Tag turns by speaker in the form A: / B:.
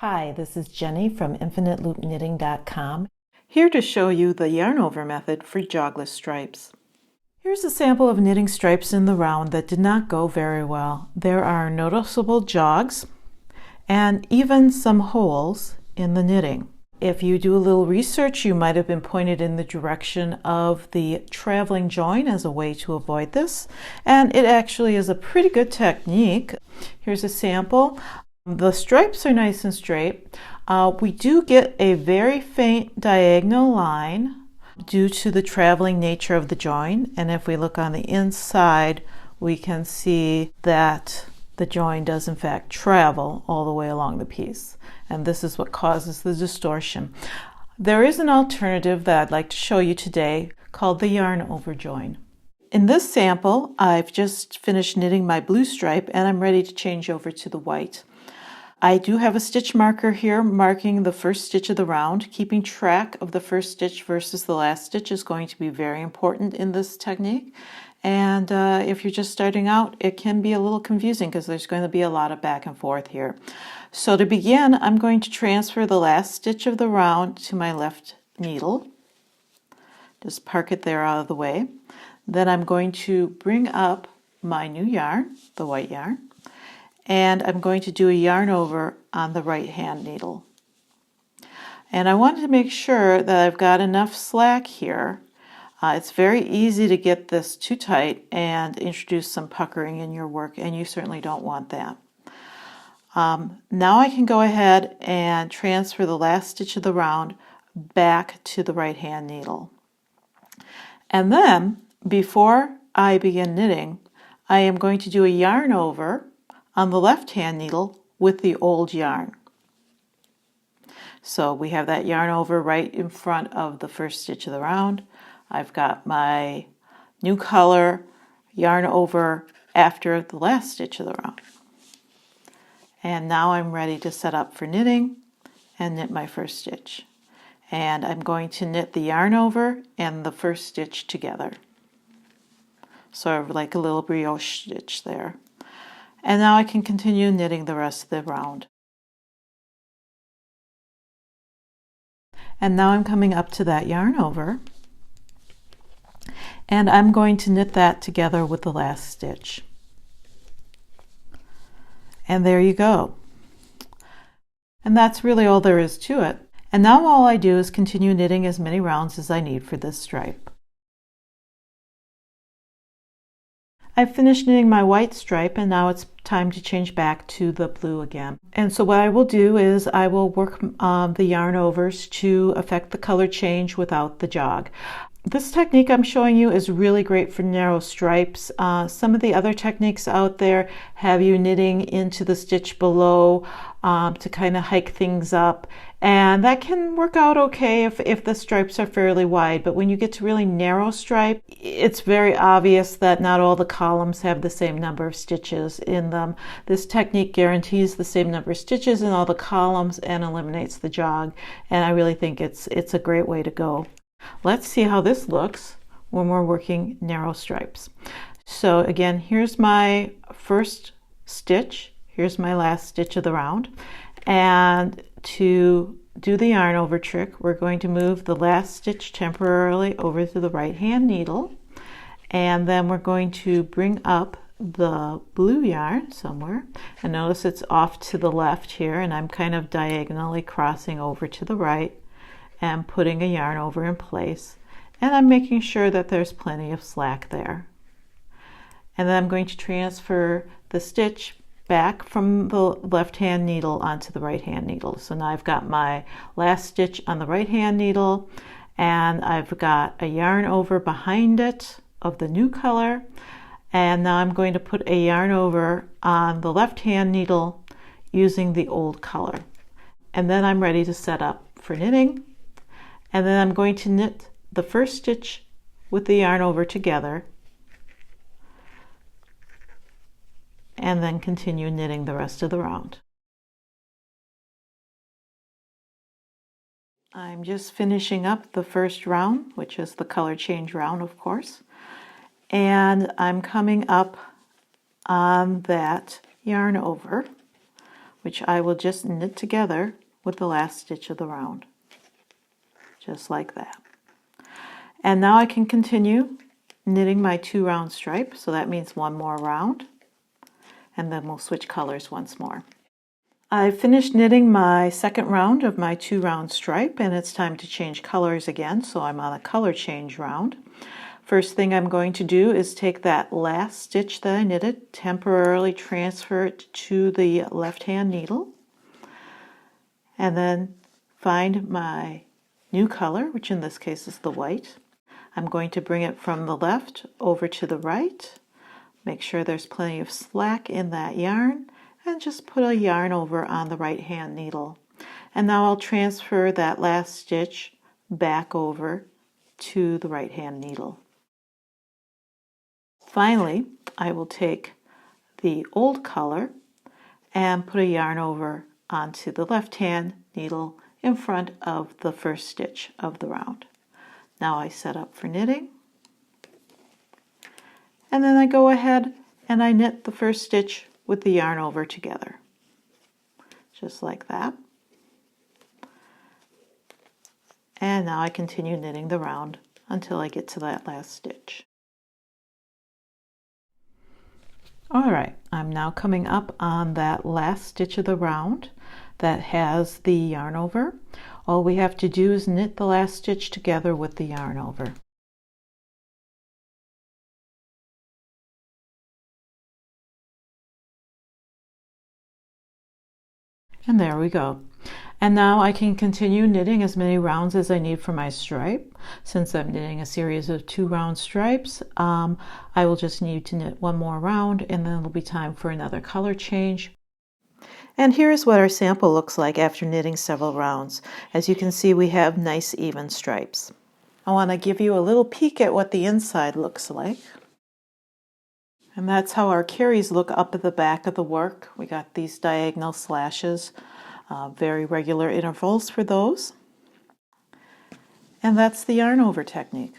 A: Hi, this is Jenny from InfiniteLoopKnitting.com,
B: Here to show you the yarn over method for jogless stripes.
A: Here's a sample of knitting stripes in the round that did not go very well. There are noticeable jogs and even some holes in the knitting. If you do a little research, you might have been pointed in the direction of the traveling join as a way to avoid this, and it actually is a pretty good technique. Here's a sample. The stripes are nice and straight. We do get a very faint diagonal line due to the traveling nature of the join, and if we look on the inside, we can see that the join does in fact travel all the way along the piece, and this is what causes the distortion. There is an alternative that I'd like to show you today called the yarn over join. In this sample, I've just finished knitting my blue stripe and I'm ready to change over to the white. I do have a stitch marker here marking the first stitch of the round. Keeping track of the first stitch versus the last stitch is going to be very important in this technique. And if you're just starting out, it can be a little confusing because there's going to be a lot of back and forth here. So to begin, I'm going to transfer the last stitch of the round to my left needle. Just park it there out of the way. Then I'm going to bring up my new yarn, the white yarn, and I'm going to do a yarn over on the right hand needle. And I wanted to make sure that I've got enough slack here. It's very easy to get this too tight and introduce some puckering in your work, and you certainly don't want that. Now I can go ahead and transfer the last stitch of the round back to the right hand needle. And then, before I begin knitting, I am going to do a yarn over on the left hand needle with the old yarn. So we have that yarn over right in front of the first stitch of the round. I've got my new color yarn over after the last stitch of the round. And now I'm ready to set up for knitting and knit my first stitch. And I'm going to knit the yarn over and the first stitch together. Sort of like a little brioche stitch there. And now I can continue knitting the rest of the round. And now I'm coming up to that yarn over, and I'm going to knit that together with the last stitch. And there you go. And that's really all there is to it. And now all I do is continue knitting as many rounds as I need for this stripe. I've finished knitting my white stripe, and now it's time to change back to the blue again. And so what I will do is I will work the yarn overs to affect the color change without the jog. This technique I'm showing you is really great for narrow stripes. Some of the other techniques out there have you knitting into the stitch below to kind of hike things up, and that can work out okay if the stripes are fairly wide, but when you get to really narrow stripe, it's very obvious that not all the columns have the same number of stitches in them. This technique guarantees the same number of stitches in all the columns and eliminates the jog, and I really think it's a great way to go. Let's see how this looks when we're working narrow stripes. So again, here's my first stitch, here's my last stitch of the round, and to do the yarn over trick, we're going to move the last stitch temporarily over to the right hand needle, and then we're going to bring up the blue yarn somewhere, and notice it's off to the left here, and I'm kind of diagonally crossing over to the right and putting a yarn over in place, and I'm making sure that there's plenty of slack there. And then I'm going to transfer the stitch back from the left hand needle onto the right hand needle. So now I've got my last stitch on the right hand needle, and I've got a yarn over behind it of the new color, and now I'm going to put a yarn over on the left hand needle using the old color. And then I'm ready to set up for knitting. And then I'm going to knit the first stitch with the yarn over together, and then continue knitting the rest of the round. I'm just finishing up the first round, which is the color change round, of course, and I'm coming up on that yarn over which I will just knit together with the last stitch of the round, just like that. And now I can continue knitting my 2 round stripe, so that means 1 more round, and then we'll switch colors once more. I finished knitting my 2nd round of my 2 round stripe, and it's time to change colors again, so I'm on a color change round. First thing I'm going to do is take that last stitch that I knitted, temporarily transfer it to the left hand needle, and then find my new color, which in this case is the white. I'm going to bring it from the left over to the right, make sure there's plenty of slack in that yarn, and just put a yarn over on the right hand needle. And now I'll transfer that last stitch back over to the right hand needle. Finally, I will take the old color and put a yarn over onto the left hand needle in front of the first stitch of the round. Now I set up for knitting, and then I go ahead and I knit the first stitch with the yarn over together, just like that. And now I continue knitting the round until I get to that last stitch. Alright, I'm now coming up on that last stitch of the round that has the yarn over. All we have to do is knit the last stitch together with the yarn over. And there we go. And now I can continue knitting as many rounds as I need for my stripe. Since I'm knitting a series of 2 round stripes, I will just need to knit 1 more round, and then it'll be time for another color change. And here's what our sample looks like after knitting several rounds. As you can see, we have nice even stripes. I want to give you a little peek at what the inside looks like. And that's how our carries look up at the back of the work. We got these diagonal slashes, very regular intervals for those. And that's the yarn over technique.